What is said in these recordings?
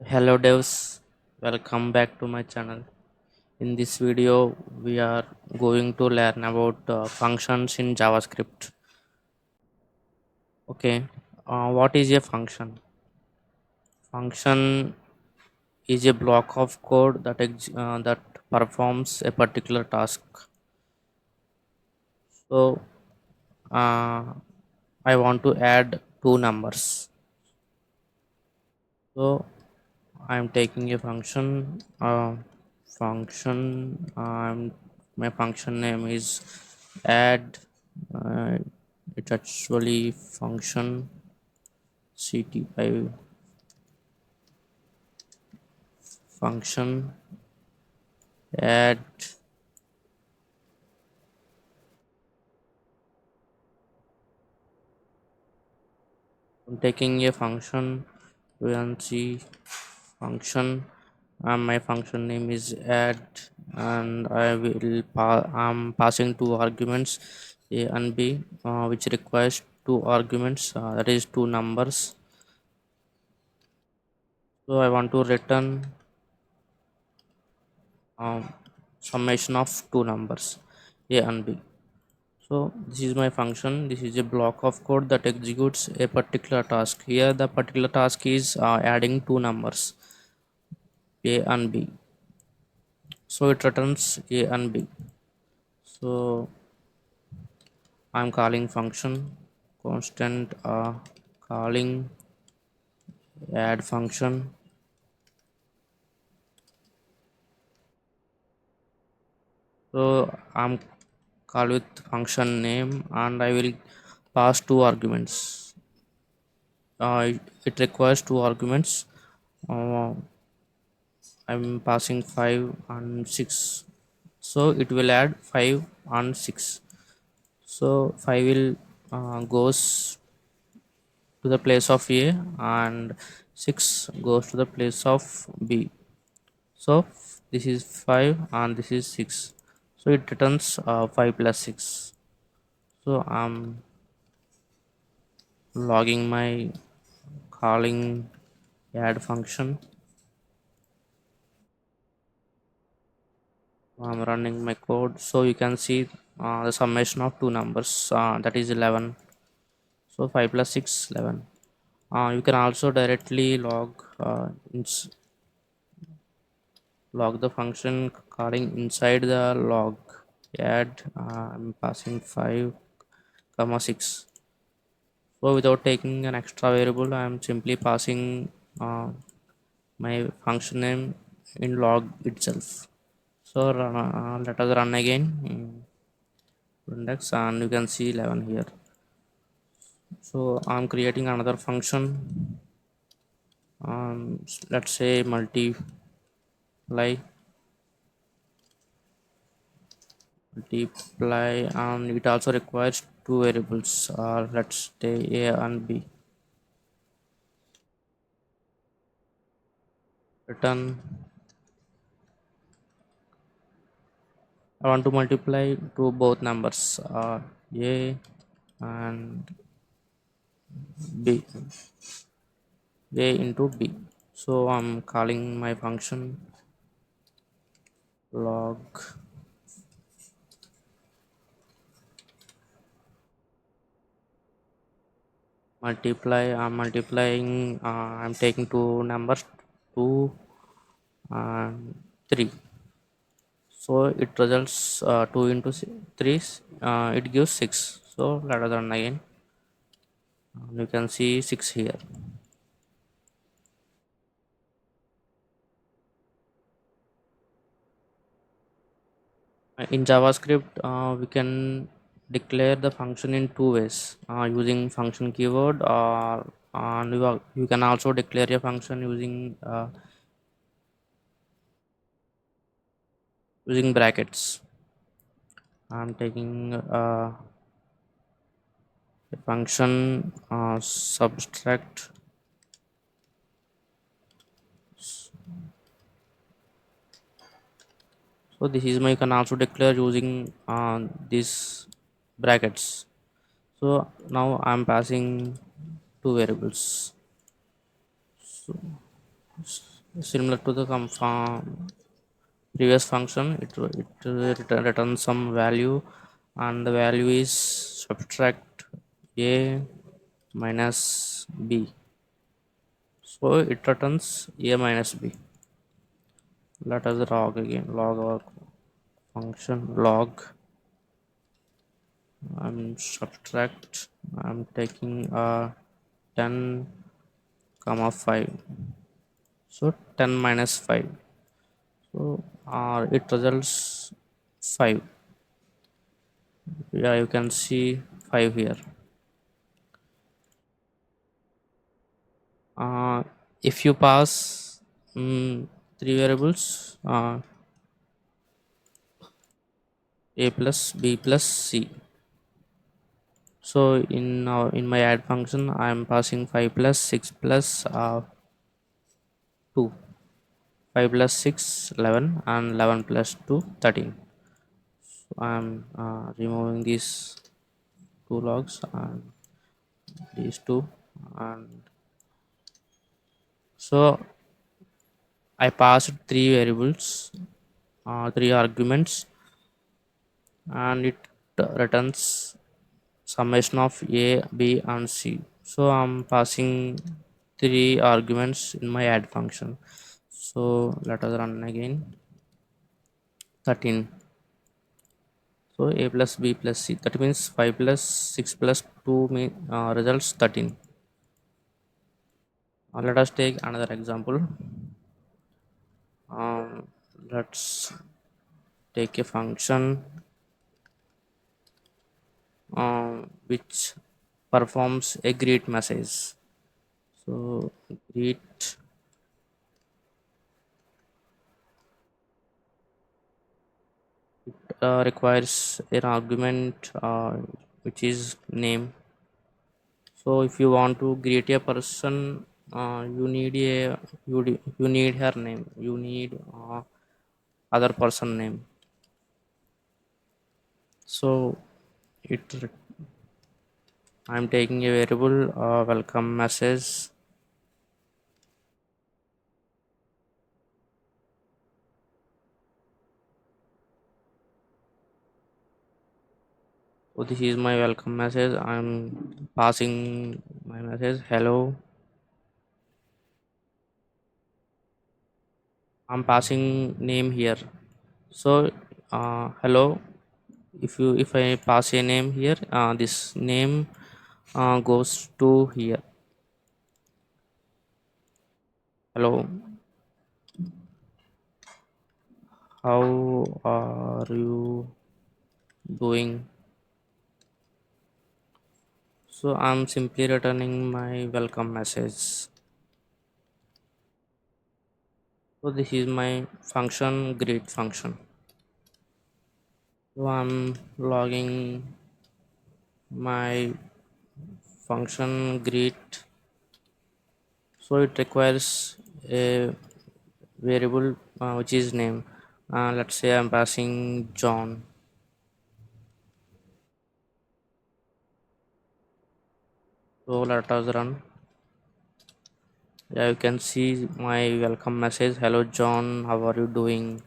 Hello devs, welcome back to my channel. In this video, we are going to learn about functions in JavaScript. Okay, what is a function? Function is a block of code that performs a particular task. So, I want to add two numbers. So, I am taking a function. My function name is add. Uh, it's actually function ct5 function add. I'm taking a function. We can see function. My function name is add, and I'm passing two arguments a and b, which requires two arguments. That is two numbers. So I want to return um, summation of two numbers a and b. So this is my function. This is a block of code that executes a particular task. Here the particular task is adding two numbers a and b. So it returns a and b. So I'm calling function constant calling add function. So I'm call with function name, and I will pass two arguments. It requires two arguments. uh, I'm passing 5 and 6, so it will add 5 and 6. So 5 will goes to the place of a, and 6 goes to the place of b. So this is 5 and this is 6, so it returns 5 plus 6. So I'm logging my calling add function. I'm running my code, so you can see the summation of two numbers, that is 11. So 5 plus 6 11. You can also directly log the function calling inside the log add. I'm passing 5 comma 6. So without taking an extra variable, I'm simply passing my function name in log itself. So let us run again index, and you can see 11 here. So I'm creating another function. Let's say multiply, and it also requires two variables. Let's say a and b. Return. I want to multiply to both numbers, a and b, a into b. So I'm calling my function log multiply. I'm multiplying. I'm taking two numbers, 2 and 3. So it results 2 into 3, it gives 6. So let us run again. You can see 6 here. In JavaScript, we can declare the function in two ways, using function keyword, and you can also declare a function using brackets. I'm taking a function subtract. So this is my, you can also declare using these brackets. So now I'm passing two variables. So similar to the previous function. It returns some value, and the value is subtract a minus b, so it returns a minus b. Let us log again, log our function log. I'm subtract, I'm taking 10 comma 5, so 10 minus 5, so it results 5. Yeah, you can see 5 here. uh, if you pass three variables, a plus b plus c, so in my add function I am passing 5 plus 6 plus 2, 5 plus 6 11, and 11 plus 2 13. So I am removing these two logs and these two, and so I passed three variables, three arguments, and it returns summation of a, b, and c. So I'm passing three arguments in my add function. So let us run again. 13. So a plus b plus c. That means 5 plus 6 plus 2 results 13. Let us take another example. Um, let's take a function which performs a greet message. So greet requires an argument which is name. So if you want to greet a person, you need you need her name, you need other person name. So it I'm taking a variable welcome message. So this is my welcome message. I'm passing my message hello. I'm passing name here. So hello. If I pass a name here, this name goes to here. Hello, how are you doing? So I'm simply returning my welcome message. So this is my function greet function. So I'm logging my function greet. So it requires a variable which is name. Let's say I'm passing John. So let us run. Yeah, you can see my welcome message. Hello John, how are you doing?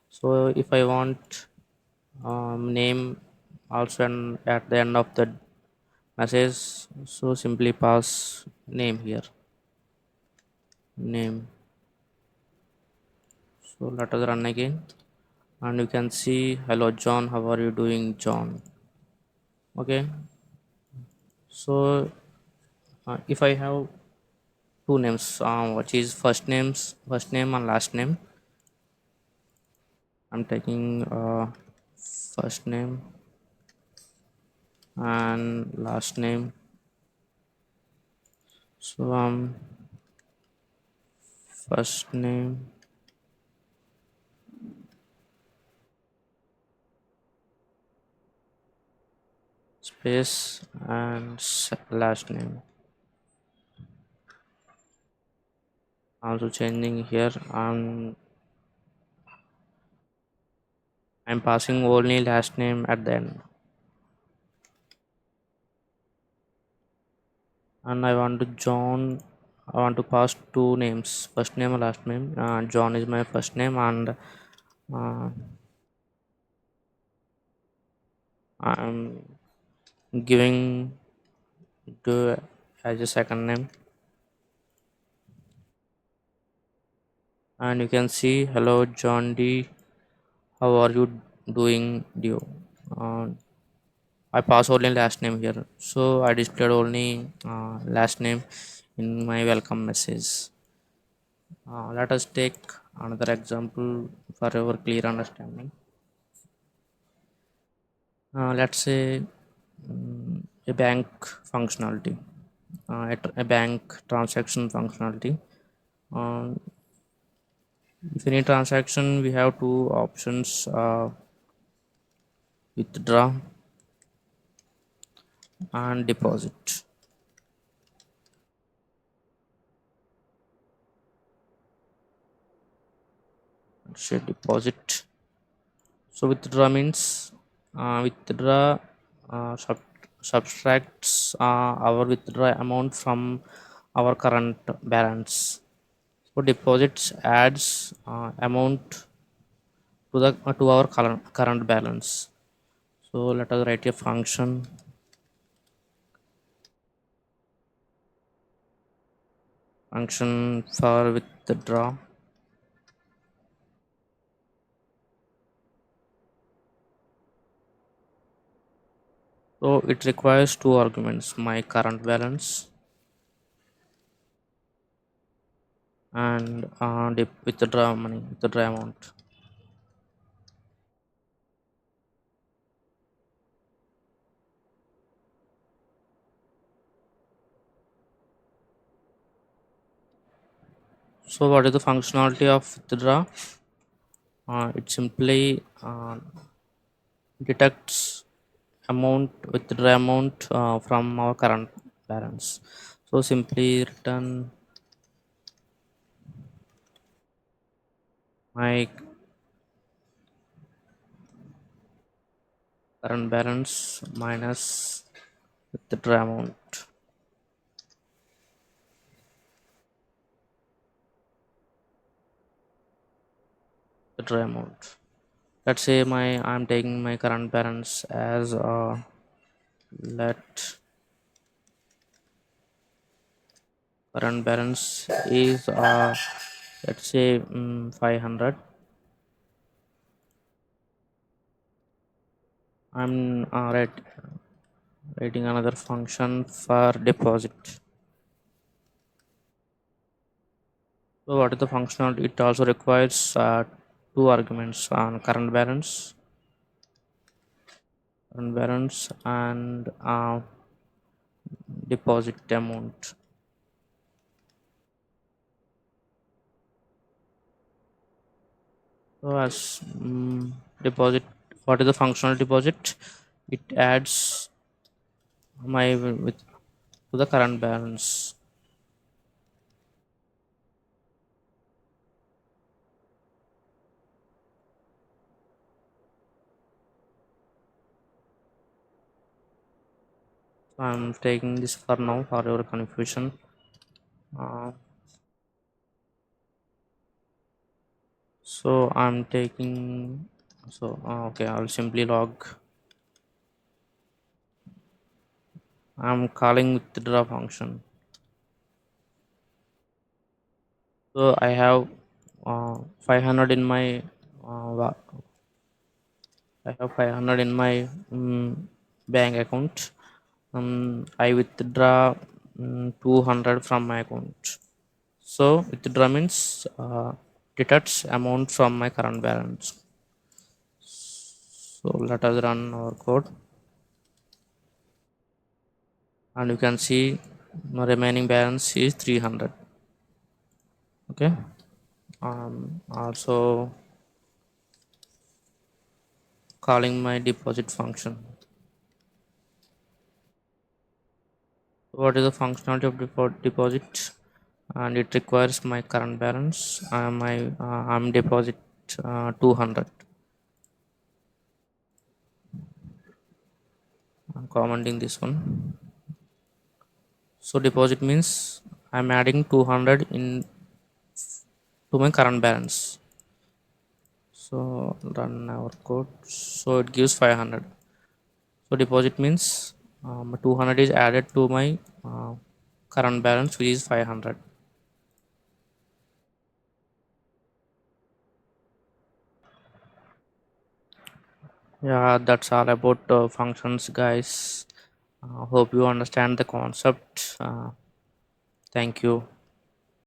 So if I want name also at the end of the message, so simply pass name here, name. So let us run again, and you can see hello John, how are you doing John? Okay. So if I have two names, which is first name and last name, I'm taking first name and last name. So first name space and last name. Also changing here, and I'm passing only last name at the end. And I want to John. I want to pass two names, first name and last name. John is my first name, and uh, I'm giving to as a second name. And you can see, hello John D. How are you doing, Dio? Uh, I pass only last name here, so I displayed only last name in my welcome message. Let us take another example for our clear understanding. Let's say a bank functionality, a bank transaction functionality. Uh, if any transaction, we have two options: withdraw and deposit. Let's say deposit. So withdraw means withdraw subtracts our withdraw amount from our current balance. So deposits adds amount to our current balance. So let us write a function for withdraw. So it requires two arguments: my current balance and withdraw money, withdraw amount. So what is the functionality of withdraw? It simply detects amount withdraw amount from our current balance. So simply return my current balance minus withdraw amount. Withdraw amount. Let's say I'm taking my current balance as let current balance is let's say 500. I'm writing another function for deposit. So what is the functionality? It also requires two arguments on current balance and deposit amount. So as deposit, what is the functional deposit? It adds my with to the current balance. So I'm taking this for now for your confusion. Uh, so I'm taking okay. I'll simply log. I'm calling withdraw function. So I have 500 in my I have 500 in my bank account. I withdraw 200 from my account. So withdraw means deducts amount from my current balance. So let us run our code, and you can see my remaining balance is 300. Okay. Also calling my deposit function. What is the functionality of deposit? And it requires my current balance. I'm deposit 200. I'm commenting this one. So deposit means I'm adding 200 in to my current balance. So run our code. So it gives 500. So deposit means 200 is added to my current balance, which is 500. Yeah, that's all about functions, guys. Hope you understand the concept. Thank you.